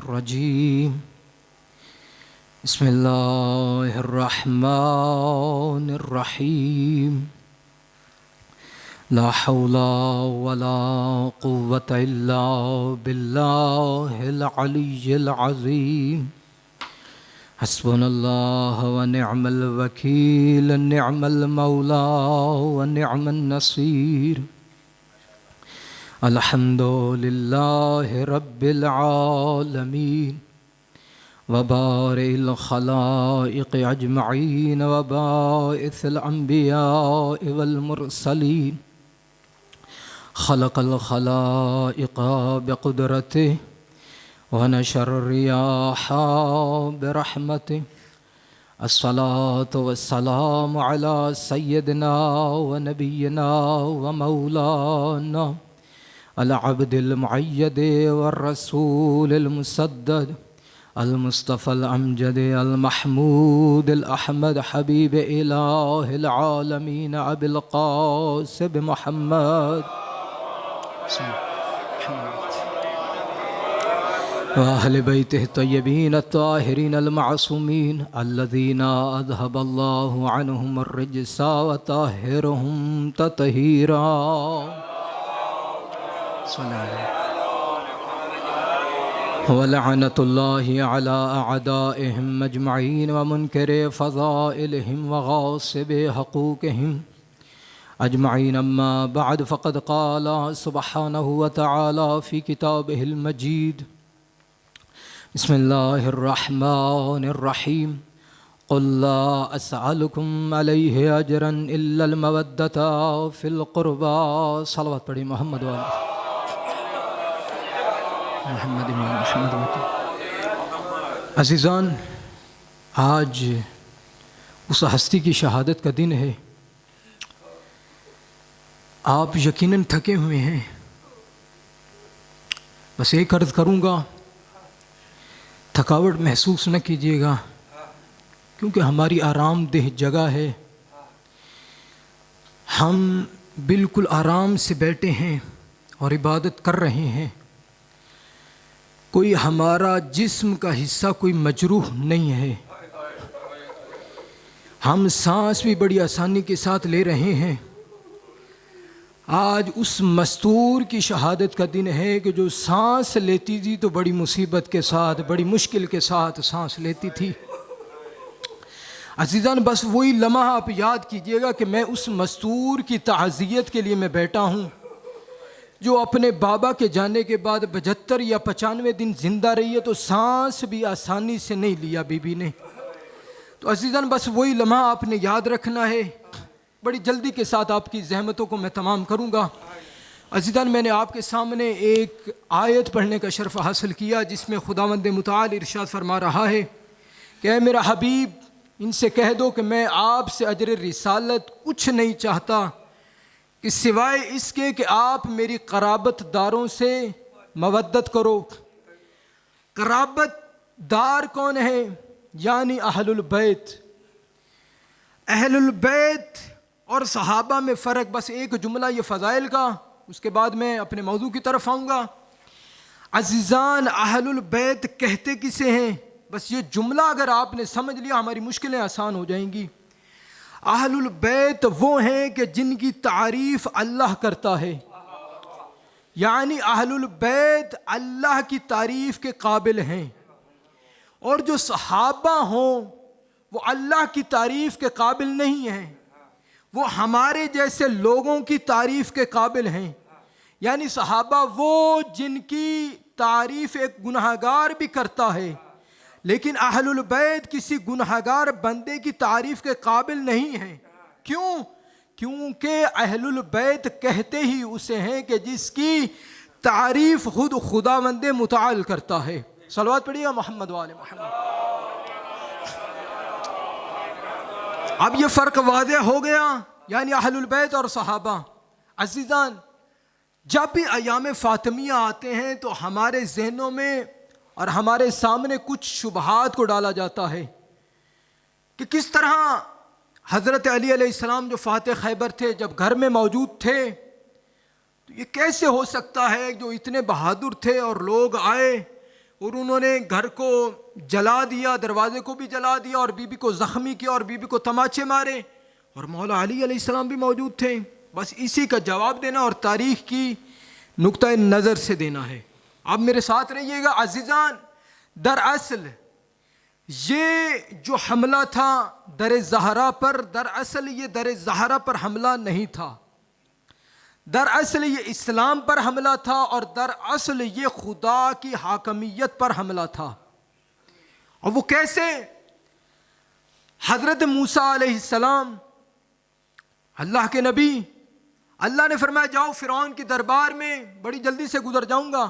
الرجيم بسم الله الرحمن الرحيم لا حول ولا قوة إلا بالله العلي العظيم حسبنا الله ونعم الوكيل نعم المولى ونعم النصير الحمد لله رب العالمين وبارئ الخلائق أجمعين وباعث الأنبياء والمرسلين خلق الخلائق بقدرته ونشر الرياح برحمته الصلاة والسلام على سيدنا ونبينا ومولانا العبد المعيد والرسول المسدد المصطفى الأمجد المحمود الأحمد حبيب إله العالمين أبي القاسم محمد وأهل بيته الطيبين الطاهرين المعصومين الذين أذهب الله عنهم الرجس وطهرهم تطهيرا ولعنة الله على أعدائهم مجمعين ومنكر فضائلهم وغاصب حقوقهم أجمعين أما بعد فقد قال سبحانه وتعالى في كتابه المجيد بسم الله الرحمن الرحيم قل لا أسألكم عليه أجرا إلا المودة في القربى صلوات پڑھی محمد والے محمد عزیزان، آج اس ہستی کی شہادت کا دن ہے۔ آپ یقیناً تھکے ہوئے ہیں، بس ایک عرض کروں گا، تھکاوٹ محسوس نہ کیجیے گا، کیونکہ ہماری آرام دہ جگہ ہے، ہم بالکل آرام سے بیٹھے ہیں اور عبادت کر رہے ہیں، کوئی ہمارا جسم کا حصہ کوئی مجروح نہیں ہے، ہم سانس بھی بڑی آسانی کے ساتھ لے رہے ہیں۔ آج اس مستور کی شہادت کا دن ہے کہ جو سانس لیتی تھی تو بڑی مصیبت کے ساتھ، بڑی مشکل کے ساتھ سانس لیتی تھی۔ عزیزان، بس وہی لمحہ آپ یاد کیجئے گا کہ میں اس مستور کی تعزیت کے لیے میں بیٹھا ہوں جو اپنے بابا کے جانے کے بعد 75 یا 95 دن زندہ رہی ہے، تو سانس بھی آسانی سے نہیں لیا بی بی نے۔ تو عزیزان، بس وہی لمحہ آپ نے یاد رکھنا ہے۔ بڑی جلدی کے ساتھ آپ کی زحمتوں کو میں تمام کروں گا۔ عزیزان، میں نے آپ کے سامنے ایک آیت پڑھنے کا شرف حاصل کیا جس میں خداوند متعال ارشاد فرما رہا ہے کہ اے میرا حبیب، ان سے کہہ دو کہ میں آپ سے اجر رسالت کچھ نہیں چاہتا کہ سوائے اس کے کہ آپ میری قرابت داروں سے مودت کرو۔ قرابت دار کون ہے؟ یعنی اہل البیت۔ اہل البیت اور صحابہ میں فرق، بس ایک جملہ یہ فضائل کا، اس کے بعد میں اپنے موضوع کی طرف آؤں گا۔ عزیزان، اہل البیت کہتے کسے ہیں؟ بس یہ جملہ اگر آپ نے سمجھ لیا ہماری مشکلیں آسان ہو جائیں گی۔ اہل البیت وہ ہیں کہ جن کی تعریف اللہ کرتا ہے، یعنی اہل البیت اللہ کی تعریف کے قابل ہیں، اور جو صحابہ ہوں وہ اللہ کی تعریف کے قابل نہیں ہیں، وہ ہمارے جیسے لوگوں کی تعریف کے قابل ہیں۔ یعنی صحابہ وہ جن کی تعریف ایک گناہگار بھی کرتا ہے، لیکن اہل البیت کسی گناہگار بندے کی تعریف کے قابل نہیں ہیں۔ کیوں؟ کیونکہ اہل البیت کہتے ہی اسے ہیں کہ جس کی تعریف خود خداوند متعال کرتا ہے۔ صلوات پڑھیے محمد وآل محمد۔ اب یہ فرق واضح ہو گیا، یعنی اہل البیت اور صحابہ۔ عزیزان، جب بھی ایام فاطمیہ آتے ہیں تو ہمارے ذہنوں میں اور ہمارے سامنے کچھ شبہات کو ڈالا جاتا ہے کہ کس طرح حضرت علی علیہ السلام جو فاتح خیبر تھے جب گھر میں موجود تھے تو یہ کیسے ہو سکتا ہے جو اتنے بہادر تھے اور لوگ آئے اور انہوں نے گھر کو جلا دیا, دروازے کو بھی جلا دیا, اور بی بی کو زخمی کیا اور بی بی کو تماچے مارے, اور مولا علی علیہ السلام بھی موجود تھے. بس اسی کا جواب دینا اور تاریخ کی نقطۂ نظر سے دینا ہے. اب میرے ساتھ رہیے گا عزیزان. دراصل یہ جو حملہ تھا در زہرا پر, دراصل یہ در زہرا پر حملہ نہیں تھا, دراصل یہ اسلام پر حملہ تھا, اور دراصل یہ خدا کی حاکمیت پر حملہ تھا. اور وہ کیسے؟ حضرت موسیٰ علیہ السلام اللہ کے نبی, اللہ نے فرمایا جاؤ فرعون کی دربار میں, بڑی جلدی سے گزر جاؤں گا,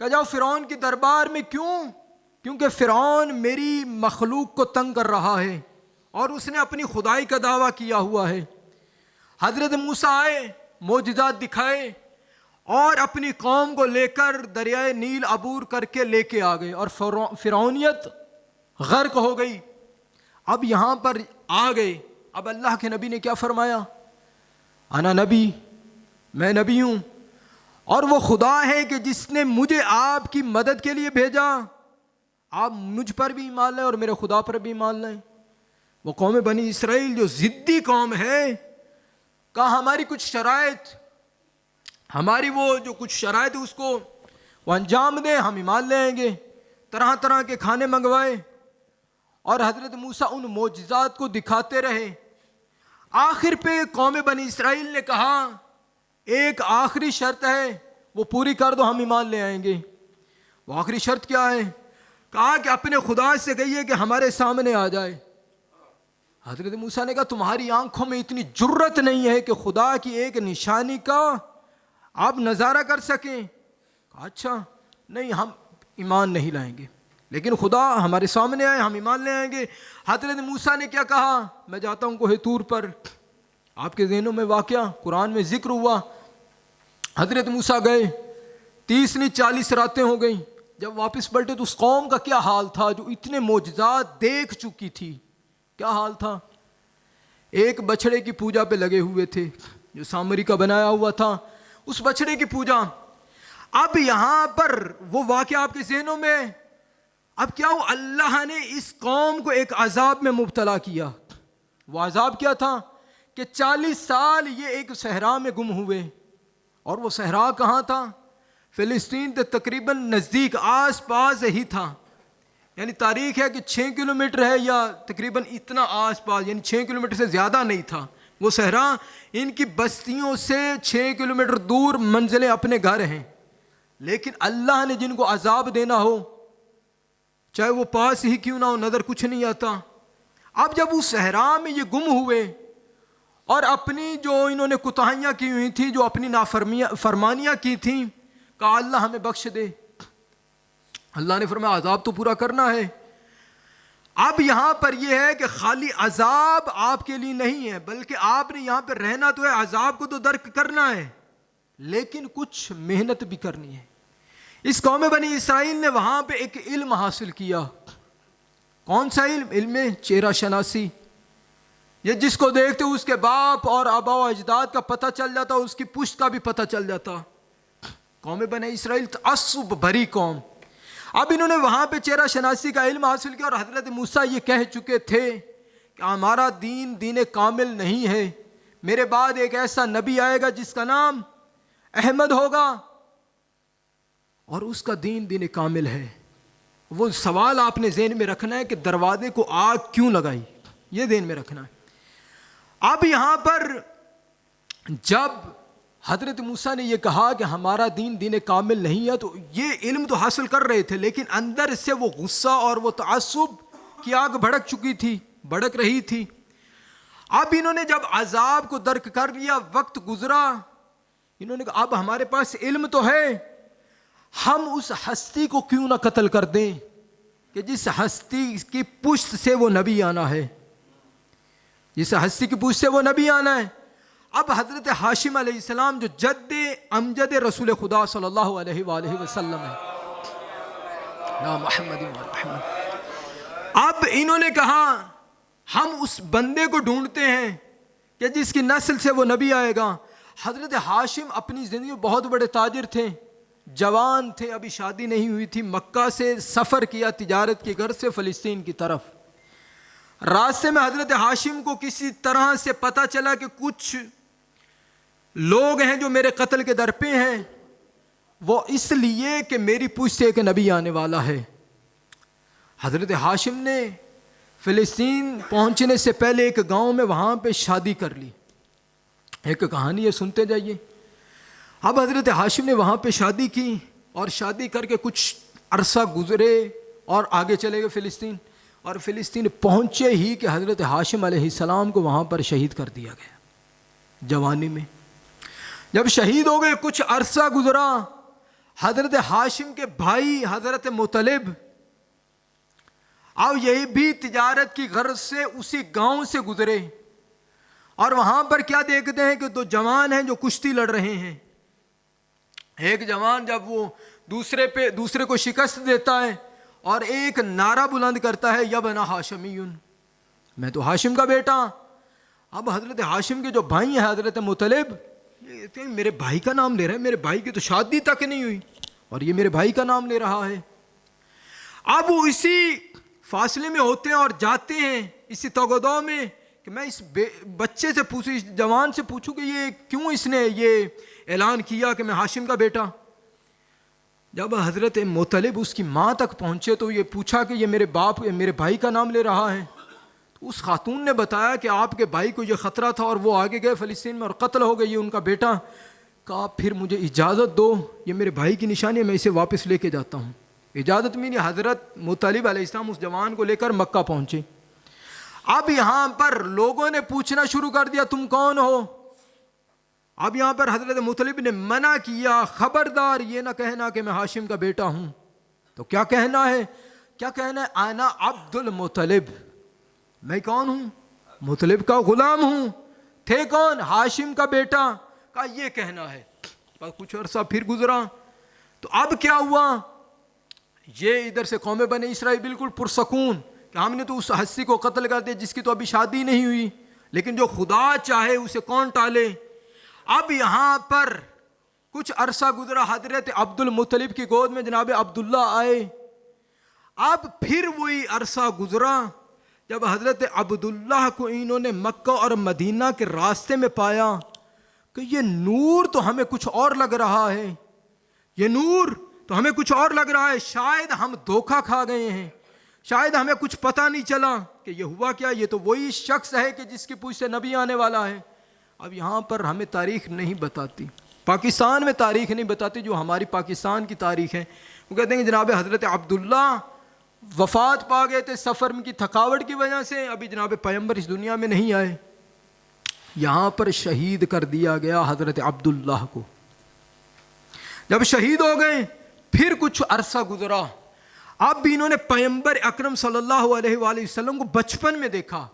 کہ جاؤ فرعون کی دربار میں. کیوں؟ کیونکہ فرعون میری مخلوق کو تنگ کر رہا ہے اور اس نے اپنی خدائی کا دعویٰ کیا ہوا ہے. حضرت موسیٰ آئے, معجزات دکھائے, اور اپنی قوم کو لے کر دریائے نیل عبور کر کے لے کے آ گئے, اور فرعونیت غرق ہو گئی. اب یہاں پر آ گئے. اب اللہ کے نبی نے کیا فرمایا؟ انا نبی, میں نبی ہوں, اور وہ خدا ہے کہ جس نے مجھے آپ کی مدد کے لیے بھیجا. آپ مجھ پر بھی ایمان لائیں اور میرے خدا پر بھی ایمان لائیں. وہ قوم بنی اسرائیل جو ضدی قوم ہے, کہا ہماری کچھ شرائط, ہماری وہ جو کچھ شرائط ہے اس کو وہ انجام دیں, ہم ایمان لے آئیں گے. طرح طرح کے کھانے منگوائے, اور حضرت موسیٰ ان معجزات کو دکھاتے رہے. آخر پہ قوم بنی اسرائیل نے کہا ایک آخری شرط ہے, وہ پوری کر دو, ہم ایمان لے آئیں گے. وہ آخری شرط کیا ہے؟ کہا کہ اپنے خدا سے کہیے کہ ہمارے سامنے آ جائے. حضرت موسیٰ نے کہا تمہاری آنکھوں میں اتنی جرت نہیں ہے کہ خدا کی ایک نشانی کا آپ نظارہ کر سکیں. کہا اچھا نہیں, ہم ایمان نہیں لائیں گے, لیکن خدا ہمارے سامنے آئے, ہم ایمان لے آئیں گے. حضرت موسیٰ نے کیا کہا؟ میں جاتا ہوں کوہ طور پر. آپ کے ذہنوں میں واقعہ قرآن میں ذکر ہوا. حضرت موسیٰ گئے, 30 نہیں 40 راتیں ہو گئیں. جب واپس پلٹے تو اس قوم کا کیا حال تھا جو اتنے معجزات دیکھ چکی تھی؟ کیا حال تھا؟ ایک بچڑے کی پوجا پہ لگے ہوئے تھے جو سامری کا بنایا ہوا تھا, اس بچڑے کی پوجا. اب یہاں پر وہ واقعہ آپ کے ذہنوں میں, اب کیا ہو, اللہ نے اس قوم کو ایک عذاب میں مبتلا کیا. وہ عذاب کیا تھا کہ 40 سال یہ ایک صحرا میں گم ہوئے. اور وہ صحرا کہاں تھا؟ فلسطین سے تقریباً نزدیک آس پاس ہی تھا. یعنی تاریخ ہے کہ 6 کلومیٹر ہے یا تقریباً اتنا آس پاس, یعنی 6 کلومیٹر سے زیادہ نہیں تھا وہ صحرا. ان کی بستیوں سے 6 کلومیٹر دور منزلیں اپنے گھر ہیں. لیکن اللہ نے جن کو عذاب دینا ہو, چاہے وہ پاس ہی کیوں نہ ہو, نظر کچھ نہیں آتا. اب جب اس صحرا میں یہ گم ہوئے اور اپنی جو انہوں نے کوتاہیاں کی ہوئی تھیں, جو اپنی نافرمانیاں کی تھیں, کہا اللہ ہمیں بخش دے. اللہ نے فرمایا عذاب تو پورا کرنا ہے. اب یہاں پر یہ ہے کہ خالی عذاب آپ کے لیے نہیں ہے, بلکہ آپ نے یہاں پہ رہنا تو ہے, عذاب کو تو درک کرنا ہے, لیکن کچھ محنت بھی کرنی ہے. اس قوم بنی اسرائیل نے وہاں پہ ایک علم حاصل کیا. کون سا علم؟ علم چہرہ شناسی. یہ جس کو دیکھتے اس کے باپ اور آبا و اجداد کا پتہ چل جاتا, اس کی پشت کا بھی پتہ چل جاتا. قوم بنی اسرائیل تعصب بھری قوم. اب انہوں نے وہاں پہ چہرہ شناسی کا علم حاصل کیا, اور حضرت موسیٰ یہ کہہ چکے تھے کہ ہمارا دین دین کامل نہیں ہے, میرے بعد ایک ایسا نبی آئے گا جس کا نام احمد ہوگا اور اس کا دین دین کامل ہے. وہ سوال آپ نے ذہن میں رکھنا ہے کہ دروازے کو آگ کیوں لگائی, یہ ذہن میں رکھنا ہے. اب یہاں پر جب حضرت موسیٰ نے یہ کہا کہ ہمارا دین دین کامل نہیں ہے, تو یہ علم تو حاصل کر رہے تھے, لیکن اندر سے وہ غصہ اور وہ تعصب کی آگ بھڑک رہی تھی. اب انہوں نے جب عذاب کو درک کر لیا, وقت گزرا, انہوں نے کہا اب ہمارے پاس علم تو ہے, ہم اس ہستی کو کیوں نہ قتل کر دیں کہ جس ہستی کی پشت سے وہ نبی آنا ہے, جس ہستی کی پشت سے وہ نبی آنا ہے. اب حضرت ہاشم علیہ السلام جو جد امجد رسول خدا صلی اللہ علیہ وآلہ وسلم ہے, محمد. اب انہوں نے کہا ہم اس بندے کو ڈھونڈتے ہیں کہ جس کی نسل سے وہ نبی آئے گا. حضرت ہاشم اپنی زندگی میں بہت بڑے تاجر تھے, جوان تھے, ابھی شادی نہیں ہوئی تھی, مکہ سے سفر کیا تجارت کے گھر سے فلسطین کی طرف. راستے میں حضرت ہاشم کو کسی طرح سے پتہ چلا کہ کچھ لوگ ہیں جو میرے قتل کے در پہ ہیں, وہ اس لیے کہ میری پوچھ سے ایک نبی آنے والا ہے. حضرت ہاشم نے فلسطین پہنچنے سے پہلے ایک گاؤں میں وہاں پہ شادی کر لی. ایک کہانی ہے, سنتے جائیے. اب حضرت ہاشم نے وہاں پہ شادی کی اور شادی کر کے کچھ عرصہ گزرے اور آگے چلے گئے فلسطین. اور فلسطین پہنچے ہی کہ حضرت ہاشم علیہ السلام کو وہاں پر شہید کر دیا گیا جوانی میں. جب شہید ہو گئے, کچھ عرصہ گزرا, حضرت ہاشم کے بھائی حضرت مطلب اب یہی بھی تجارت کی غرض سے اسی گاؤں سے گزرے, اور وہاں پر کیا دیکھتے ہیں کہ دو جوان ہیں جو کشتی لڑ رہے ہیں. ایک جوان جب وہ دوسرے کو شکست دیتا ہے اور ایک نعرہ بلند کرتا ہے, یا بنا ہاشمیون, میں تو ہاشم کا بیٹا. اب حضرت ہاشم کے جو بھائی ہیں حضرت مطلب, یہ میرے بھائی کا نام لے رہا ہے, میرے بھائی کی تو شادی تک نہیں ہوئی اور یہ میرے بھائی کا نام لے رہا ہے. اب وہ اسی فاصلے میں ہوتے ہیں اور جاتے ہیں اسی توگدو میں کہ میں اس بچے سے پوچھوں, اس جوان سے پوچھوں کہ یہ کیوں اس نے یہ اعلان کیا کہ میں ہاشم کا بیٹا. جب حضرت مطلب اس کی ماں تک پہنچے تو یہ پوچھا کہ یہ میرے بھائی کا نام لے رہا ہے. تو اس خاتون نے بتایا کہ آپ کے بھائی کو یہ خطرہ تھا اور وہ آگے گئے فلسطین میں اور قتل ہو گئی, یہ ان کا بیٹا. کہا پھر مجھے اجازت دو, یہ میرے بھائی کی نشانی ہے, میں اسے واپس لے کے جاتا ہوں. اجازت ملی. حضرت مطلب علیہ السلام اس جوان کو لے کر مکہ پہنچے. اب یہاں پر لوگوں نے پوچھنا شروع کر دیا تم کون ہو. اب یہاں پر حضرت مطلب نے منع کیا, خبردار یہ نہ کہنا کہ میں ہاشم کا بیٹا ہوں. تو کیا کہنا ہے, انا عبد المطلب, میں کون ہوں, مطلب کا غلام ہوں. تھے کون, ہاشم کا بیٹا. کہا یہ کہنا ہے. بس کچھ عرصہ پھر گزرا تو اب کیا ہوا, یہ ادھر سے قوم بنی اسرائیل بالکل پرسکون کہ ہم نے تو اس ہستی کو قتل کر دیا جس کی تو ابھی شادی نہیں ہوئی, لیکن جو خدا چاہے اسے کون ٹالے. اب یہاں پر کچھ عرصہ گزرا, حضرت عبد المطلب کی گود میں جناب عبداللہ آئے. اب پھر وہی عرصہ گزرا جب حضرت عبداللہ کو انہوں نے مکہ اور مدینہ کے راستے میں پایا کہ یہ نور تو ہمیں کچھ اور لگ رہا ہے, یہ نور تو ہمیں کچھ اور لگ رہا ہے, شاید ہم دھوکہ کھا گئے ہیں, شاید ہمیں کچھ پتہ نہیں چلا کہ یہ ہوا کیا. یہ تو وہی شخص ہے کہ جس کی پوچھ سے نبی آنے والا ہے. اب یہاں پر ہمیں تاریخ نہیں بتاتی, پاکستان میں تاریخ نہیں بتاتی جو ہماری پاکستان کی تاریخ ہے. وہ کہتے ہیں کہ جناب حضرت عبداللہ وفات پا گئے تھے سفر کی تھکاوٹ کی وجہ سے, ابھی جناب پیغمبر اس دنیا میں نہیں آئے. یہاں پر شہید کر دیا گیا حضرت عبداللہ کو. جب شہید ہو گئے پھر کچھ عرصہ گزرا, اب بھی انہوں نے پیغمبر اکرم صلی اللہ علیہ وآلہ وسلم کو بچپن میں دیکھا.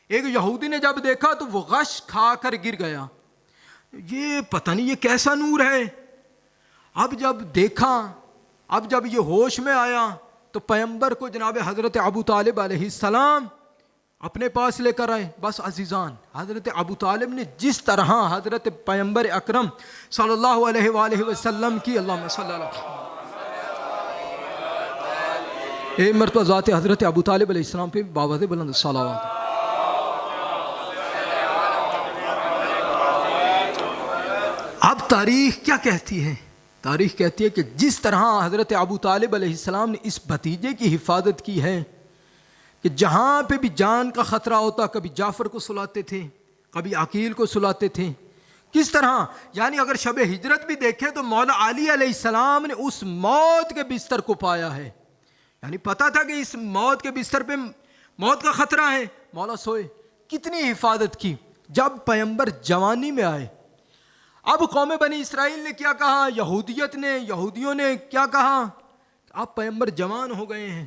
ایک یہودی نے جب دیکھا تو وہ غش کھا کر گر گیا, یہ پتہ نہیں یہ کیسا نور ہے. اب جب دیکھا, اب جب یہ ہوش میں آیا تو پیغمبر کو جناب حضرت ابو طالب علیہ السلام اپنے پاس لے کر آئے. بس عزیزان, حضرت ابو طالب نے جس طرح حضرت پیغمبر اکرم صلی اللہ علیہ وآلہ وسلم کی, اللہم صلی اللہ علیہ ایک مرتبہ ذات حضرت ابو طالب علیہ السلام پہ باوض بلند صلوات. اب تاریخ کیا کہتی ہے, تاریخ کہتی ہے کہ جس طرح حضرت ابو طالب علیہ السلام نے اس بھتیجے کی حفاظت کی ہے کہ جہاں پہ بھی جان کا خطرہ ہوتا کبھی جعفر کو سلاتے تھے, کبھی عقیل کو سلاتے تھے. کس طرح, یعنی اگر شب ہجرت بھی دیکھیں تو مولا علی علیہ السلام نے اس موت کے بستر کو پایا ہے, یعنی پتا تھا کہ اس موت کے بستر پہ موت کا خطرہ ہے, مولا سوئے. کتنی حفاظت کی. جب پیغمبر جوانی میں آئے, اب قوم بنی اسرائیل نے کیا کہا, یہودیوں نے کیا کہا, آپ پیغمبر جوان ہو گئے ہیں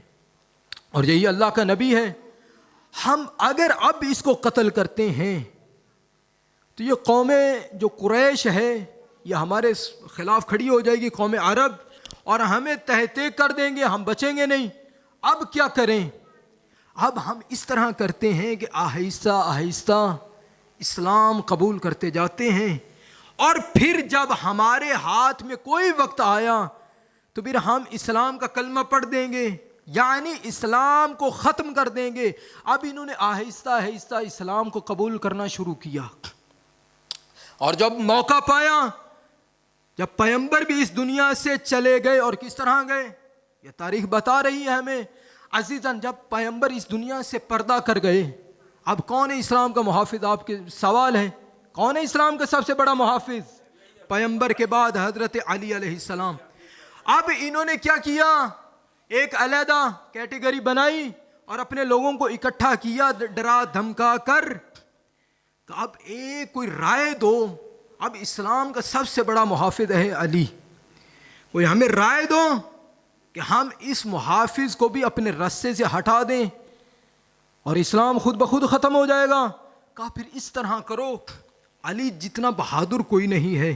اور یہی اللہ کا نبی ہے, ہم اگر اب اس کو قتل کرتے ہیں تو یہ قوم جو قریش ہے یہ ہمارے خلاف کھڑی ہو جائے گی, قوم عرب, اور ہمیں تہتے کر دیں گے, ہم بچیں گے نہیں. اب کیا کریں, اب ہم اس طرح کرتے ہیں کہ آہستہ آہستہ اسلام قبول کرتے جاتے ہیں اور پھر جب ہمارے ہاتھ میں کوئی وقت آیا تو پھر ہم اسلام کا کلمہ پڑھ دیں گے، یعنی اسلام کو ختم کر دیں گے۔ اب انہوں نے آہستہ آہستہ اسلام کو قبول کرنا شروع کیا، اور جب موقع پایا، جب پیغمبر بھی اس دنیا سے چلے گئے، اور کس طرح گئے یہ تاریخ بتا رہی ہے ہمیں عزیزاً، جب پیغمبر اس دنیا سے پردہ کر گئے، اب کون ہے اسلام کا محافظ؟ آپ کے سوال ہے، کون ہے اسلام کا سب سے بڑا محافظ؟ پیغمبر کے بعد حضرت علی علیہ السلام۔ اب انہوں نے کیا کیا؟ ایک علیحدہ کیٹیگری بنائی اور اپنے لوگوں کو اکٹھا کیا ڈرا دھمکا کر، تو اب ایک کوئی رائے دو، اب اسلام کا سب سے بڑا محافظ ہے علی، کوئی ہمیں رائے دو کہ ہم اس محافظ کو بھی اپنے رستے سے ہٹا دیں اور اسلام خود بخود ختم ہو جائے گا۔ کہا پھر اس طرح کرو، علی جتنا بہادر کوئی نہیں ہے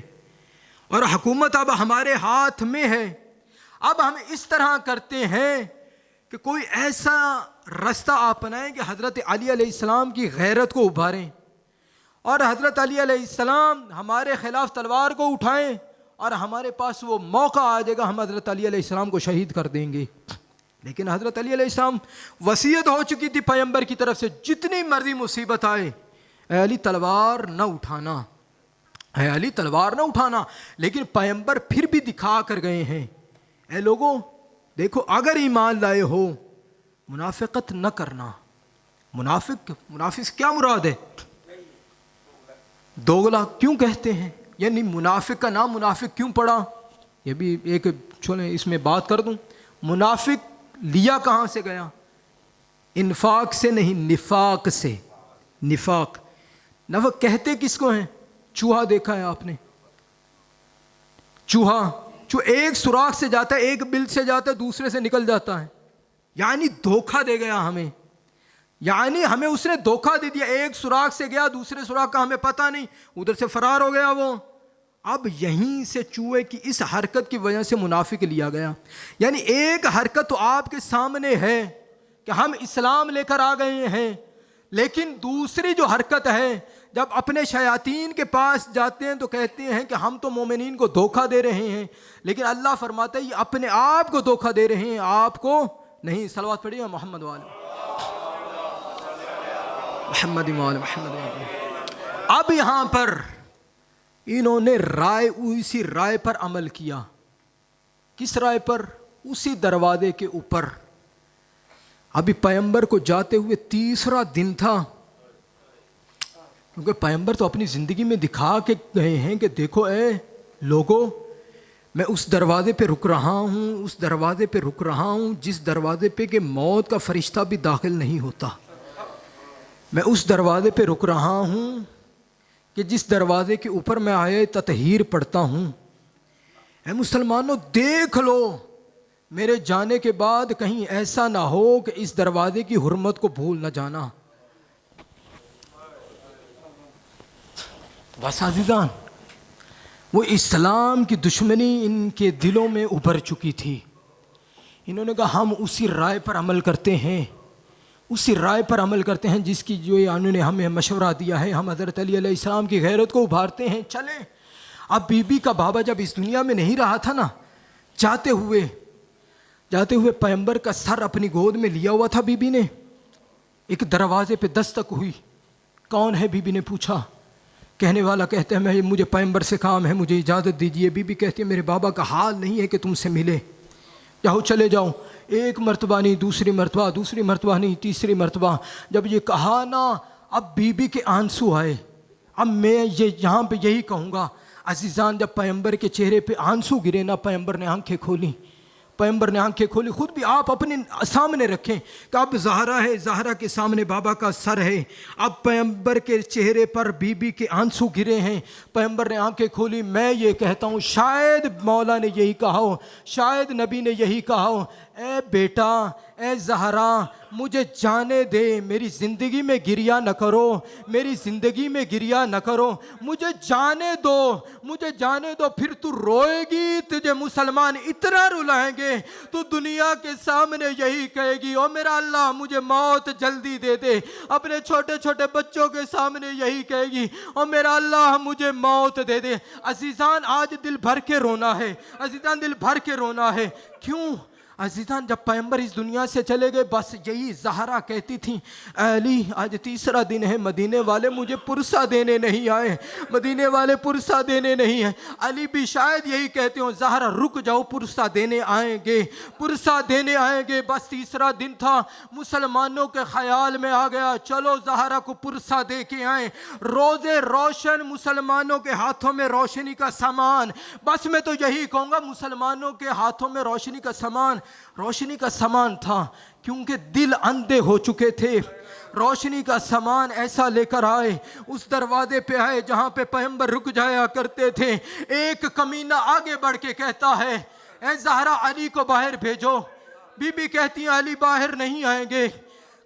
اور حکومت اب ہمارے ہاتھ میں ہے، اب ہم اس طرح کرتے ہیں کہ کوئی ایسا رستہ اپنائیں کہ حضرت علی علیہ السلام کی غیرت کو ابھاریں، اور حضرت علی علیہ السلام ہمارے خلاف تلوار کو اٹھائیں، اور ہمارے پاس وہ موقع آ جائے گا، ہم حضرت علی علیہ السلام کو شہید کر دیں گے۔ لیکن حضرت علی علیہ السلام وصیت ہو چکی تھی پیغمبر کی طرف سے، جتنی مرضی مصیبت آئے، اے علی تلوار نہ اٹھانا، اے علی تلوار نہ اٹھانا۔ لیکن پیغمبر پھر بھی دکھا کر گئے ہیں، اے لوگوں دیکھو، اگر ایمان لائے ہو منافقت نہ کرنا۔ منافق کیا مراد ہے؟ دوگلا کیوں کہتے ہیں؟ یعنی منافق کا نام منافق کیوں پڑا؟ یہ بھی ایک چھوڑیں اس میں بات کر دوں، منافق لیا کہاں سے گیا؟ انفاق سے نہیں، نفاق سے۔ نفاق کہتے کس کو ہیں؟ چوہا دیکھا ہے آپ نے؟ چوہا ایک سوراخ سے جاتا ہے، ایک بل سے جاتا ہے، دوسرے سے نکل جاتا ہے، یعنی دھوکہ دے گیا ہمیں، یعنی ہمیں اس نے دھوکہ دے دیا، ایک سوراخ سے گیا، دوسرے سوراخ کا ہمیں پتہ نہیں، ادھر سے فرار ہو گیا وہ۔ اب یہیں سے چوہے کی اس حرکت کی وجہ سے منافق لیا گیا، یعنی ایک حرکت تو آپ کے سامنے ہے کہ ہم اسلام لے کر آ گئے ہیں، لیکن دوسری جو حرکت ہے، جب اپنے شیاطین کے پاس جاتے ہیں تو کہتے ہیں کہ ہم تو مومنین کو دھوکہ دے رہے ہیں، لیکن اللہ فرماتا ہے یہ اپنے آپ کو دھوکہ دے رہے ہیں، آپ کو نہیں۔ صلوات پڑھیے محمد والے محمد والے محمد۔ اب یہاں پر انہوں نے اسی رائے پر عمل کیا۔ کس رائے پر؟ اسی دروازے کے اوپر۔ ابھی پیغمبر کو جاتے ہوئے تیسرا دن تھا، کیونکہ پیغمبر تو اپنی زندگی میں دکھا کے گئے ہیں کہ دیکھو اے لوگو، میں اس دروازے پہ رک رہا ہوں، اس دروازے پہ رک رہا ہوں جس دروازے پہ کہ موت کا فرشتہ بھی داخل نہیں ہوتا، میں اس دروازے پہ رک رہا ہوں کہ جس دروازے کے اوپر میں آیے تطہیر پڑھتا ہوں۔ اے مسلمانوں دیکھ لو، میرے جانے کے بعد کہیں ایسا نہ ہو کہ اس دروازے کی حرمت کو بھول نہ جانا۔ بس عزیزان، وہ اسلام کی دشمنی ان کے دلوں میں ابھر چکی تھی۔ انہوں نے کہا ہم اسی رائے پر عمل کرتے ہیں، اسی رائے پر عمل کرتے ہیں جس کی جو انہوں نے ہمیں مشورہ دیا ہے، ہم حضرت علی علیہ السلام کی غیرت کو ابھارتے ہیں، چلیں۔ اب بی بی کا بابا جب اس دنیا میں نہیں رہا تھا نا، جاتے ہوئے پیغمبر کا سر اپنی گود میں لیا ہوا تھا بی بی نے، ایک دروازے پہ دستک ہوئی، کون ہے؟ بی بی نے پوچھا، کہنے والا کہتے ہیں مجھے پیغمبر سے کام ہے، مجھے اجازت دیجیے۔ بی بی کہتی ہے میرے بابا کا حال نہیں ہے کہ تم سے ملے، جاؤ چلے جاؤ۔ ایک مرتبہ نہیں، دوسری مرتبہ نہیں، تیسری مرتبہ جب یہ کہا نا، اب بی بی کے آنسو آئے۔ اب میں یہاں پہ یہی کہوں گا عزیزان، جب پیغمبر کے چہرے پہ آنسو گرے نا، پیغمبر نے آنکھیں کھولی، خود بھی آپ اپنے سامنے رکھیں کہ اب زہرا کے سامنے بابا کا سر ہے، اب پیغمبر کے چہرے پر بی بی کے آنسو گرے ہیں، پیغمبر نے آنکھیں کھولی۔ میں یہ کہتا ہوں شاید مولا نے یہی کہا ہو، شاید نبی نے یہی کہا ہو، اے بیٹا اے زہرا مجھے جانے دے، میری زندگی میں گریہ نہ کرو، میری زندگی میں گریہ نہ کرو، مجھے جانے دو، مجھے جانے دو، پھر تو روئے گی، تجھے مسلمان اتنا رلائیں گے، تو دنیا کے سامنے یہی کہے گی او میرا اللہ مجھے موت جلدی دے دے، اپنے چھوٹے چھوٹے بچوں کے سامنے یہی کہے گی او میرا اللہ مجھے موت دے دے۔ عزیزان آج دل بھر کے رونا ہے، عزیزان دل بھر کے رونا ہے، کیوں؟ عزیزان جب پیغمبر اس دنیا سے چلے گئے بس یہی زہرا کہتی تھیں اے علی آج تیسرا دن ہے، مدینے والے مجھے پرسہ دینے نہیں آئے، مدینے والے پرسہ دینے نہیں ہیں۔ علی بھی شاید یہی کہتے ہوں زہرا رک جاؤ پرسہ دینے آئیں گے، پرسہ دینے آئیں گے۔ بس تیسرا دن تھا، مسلمانوں کے خیال میں آ گیا چلو زہرا کو پرسہ دے کے آئیں، روزے روشن، مسلمانوں کے ہاتھوں میں روشنی کا سامان۔ بس میں تو یہی کہوں گا مسلمانوں کے ہاتھوں میں روشنی کا سامان، روشنی کا سامان تھا کیونکہ دل اندھے ہو چکے تھے۔ روشنی کا سامان ایسا لے کر آئے، اس دروازے پہ آئے جہاں پہ پیغمبر رک جایا کرتے تھے۔ ایک کمینہ آگے بڑھ کے کہتا ہے اے زہرا علی کو باہر بھیجو، بی بی کہتی ہیں علی باہر نہیں آئیں گے،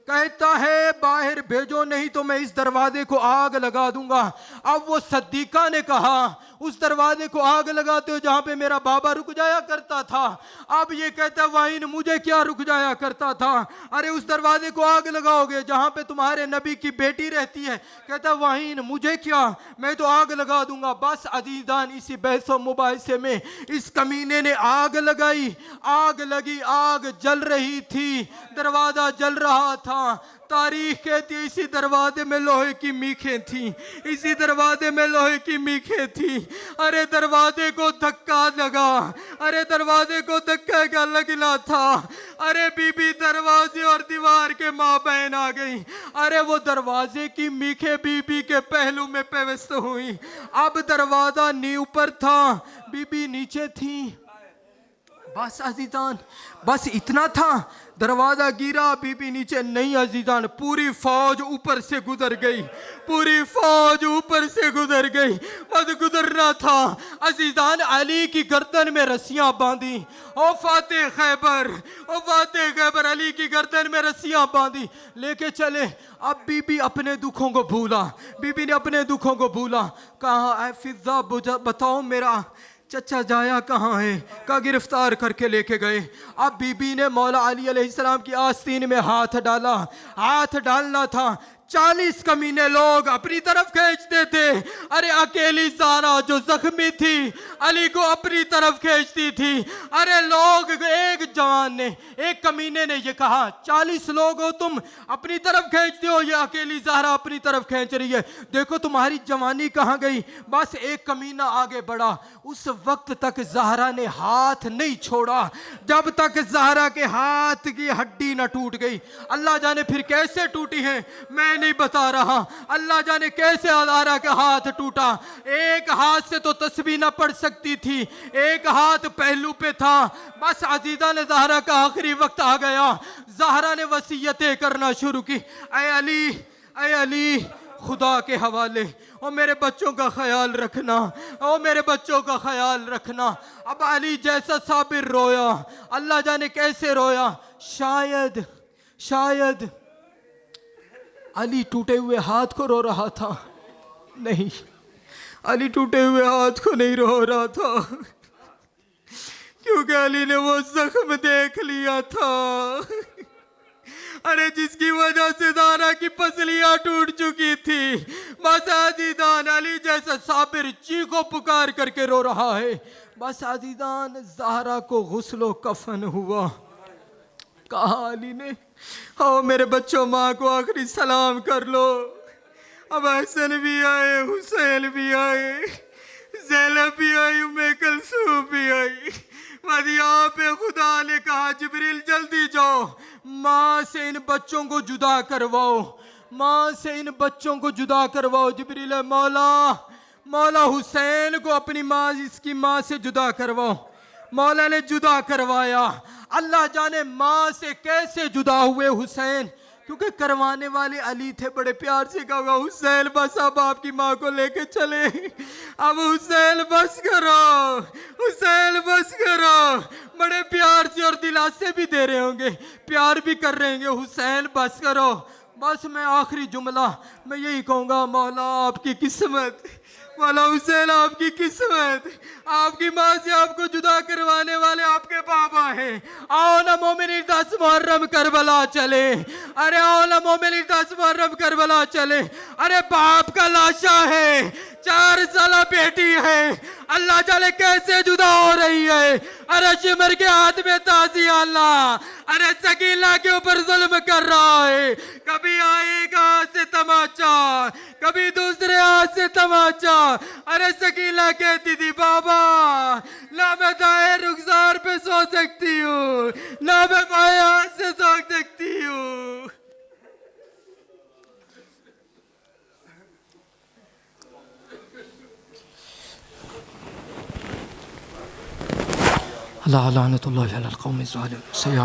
کہتا ہے باہر بھیجو نہیں تو میں اس دروازے کو آگ لگا دوں گا۔ اب وہ صدیقہ نے کہا اس دروازے کو آگ لگاتے ہو جہاں پہ میرا بابا رک جایا کرتا تھا، اب یہ کہتا ہے وائن مجھے کیا رک جایا کرتا تھا، ارے اس دروازے کو آگ لگاؤ گے جہاں پہ تمہارے نبی کی بیٹی رہتی ہے، کہتا ہے وائن مجھے کیا، میں تو آگ لگا دوں گا۔ بس عزیزان اسی بحث و مباحثے میں اس کمینے نے آگ لگائی، آگ لگی، آگ جل رہی تھی، دروازہ جل رہا تھا۔ تاریخ کہتی ہے اسی دروازے میں لوہے کی میخیں تھیں، اسی دروازے میں لوہے کی میخیں تھیں۔ ارے دروازے کو دھکا لگا، ارے دروازے کو دھکا کیا لگنا تھا، ارے بی بی دروازے اور دیوار کے مابین آ گئی، ارے وہ دروازے کی میخیں بی بی کے پہلو میں پیوست ہوئی۔ اب دروازہ اوپر تھا، بی بی نیچے تھی۔ بس عزیزان بس اتنا تھا، دروازہ گرا بی بی نیچے نہیں عزیزان، پوری فوج اوپر سے گزر گئی، پوری فوج اوپر سے گزر گئی، بس گزرنا تھا۔ عزیزان علی کی گردن میں رسیاں باندھی، او فاتح خیبر، او فاتح خیبر، علی کی گردن میں رسیاں باندھی لے کے چلے۔ اب بی بی اپنے دکھوں کو بھولا، بی بی نے اپنے دکھوں کو بھولا، کہا اے فضہ بتاؤ میرا چچا جایا کہاں ہے، کہا گرفتار کر کے لے کے گئے۔ اب بی بی نے مولا علی علیہ السلام کی آستین میں ہاتھ ڈالا، ہاتھ ڈالنا تھا، 40 کمینے لوگ اپنی طرف کھینچتے تھے، ارے اکیلی زہرا جو زخمی تھی علی کو اپنی طرف کھینچتی تھی۔ ارے لوگ ایک جوان نے، ایک کمینے نے یہ کہا 40 لوگ ہو تم اپنی طرف کھینچتے ہو، یہ اکیلی زہرا اپنی طرف کھینچ رہی ہے، دیکھو تمہاری جوانی کہاں گئی۔ بس ایک کمینہ آگے بڑھا، اس وقت تک زہرا نے ہاتھ نہیں چھوڑا جب تک زہرا کے ہاتھ کی ہڈی نہ ٹوٹ گئی۔ اللہ جانے پھر کیسے ٹوٹی ہے میں نہیں بتا رہا، اللہ جانے کیسے زہرا کا ہاتھ ٹوٹا۔ ایک ہاتھ سے تو تسبیح نہ پڑھ سکتی تھی، ایک ہاتھ پہلو پہ تھا۔ بس عزیزہ نے زہرا کا آخری وقت آ گیا، زہرا نے وصیتیں کرنا شروع کی، اے علی، اے علی خدا کے حوالے او میرے بچوں کا خیال رکھنا، او میرے بچوں کا خیال رکھنا۔ اب علی جیسا صابر رویا، اللہ جانے کیسے رویا، شاید علی ٹوٹے ہوئے ہاتھ کو رو رہا تھا، نہیں علی ٹوٹے ہوئے ہاتھ کو نہیں رو رہا تھا، کیونکہ علی نے وہ زخم دیکھ لیا تھا، ارے جس کی وجہ سے زہرا کی پسلیاں ٹوٹ چکی تھی۔ بس عزیزان علی جیسا صابر چیخو پکار کر کے رو رہا ہے۔ بس عزیزان زہرا کو غسل و کفن ہوا، کہا علی نے آؤ میرے بچوں ماں کو آخری سلام کر لو۔ اب حسن بھی آئے، حسین بھی آئے، زینب بھی آئی، ام کلثوم بھی آئی۔ بس یہاں پہ خدا نے کہا جبریل جلدی جاؤ، ماں سے ان بچوں کو جدا کرواؤ، ماں سے ان بچوں کو جدا کرواؤ۔ جبریل مولا حسین کو اپنی ماں، اس کی ماں سے جدا کرواؤ۔ مولا نے جدا کروایا۔ اللہ جانے ماں سے کیسے جدا ہوئے حسین، کیونکہ کروانے والے علی تھے، بڑے پیار سے کہا گا حسین بس اب آپ کی ماں کو لے کے چلے، اب حسین بس کرو، حسین بس کرو، بڑے پیار سے اور دلاسے بھی دے رہے ہوں گے، پیار بھی کر رہے ہوں گے، حسین بس کرو۔ بس میں آخری جملہ میں یہی کہوں گا، مولا آپ کی قسمت، مولا حسین آپ کی قسمت، آپ کی ماں سے آپ کو جدا کروانے والے آپ کے بابا ہیں۔ آؤ نا مومنین 10 محرم کربلا چلے، ارے آؤ نا مومنین 10 محرم کربلا چلے، ارے باپ کا لاشا ہے، 4 سالہ بیٹی ہے، اللہ جانے کیسے جدا ہو رہی ہے، ارے شمر کے ہاتھ میں تازی اللہ، ارے سکینہ کے اوپر ظلم کر رہا ہے، کبھی آئے گا سے تماچا، کبھی دوسرے ہاتھ سے تماچا، ارے سکینہ کہتی تھی بابا نہ میں دائیں رخسار پہ سو سکتی ہوں، نہ میں بائیں ہاتھ سے سو سکتی ہوں۔ اللہ لعنت اللہ علی القوم الظالمین۔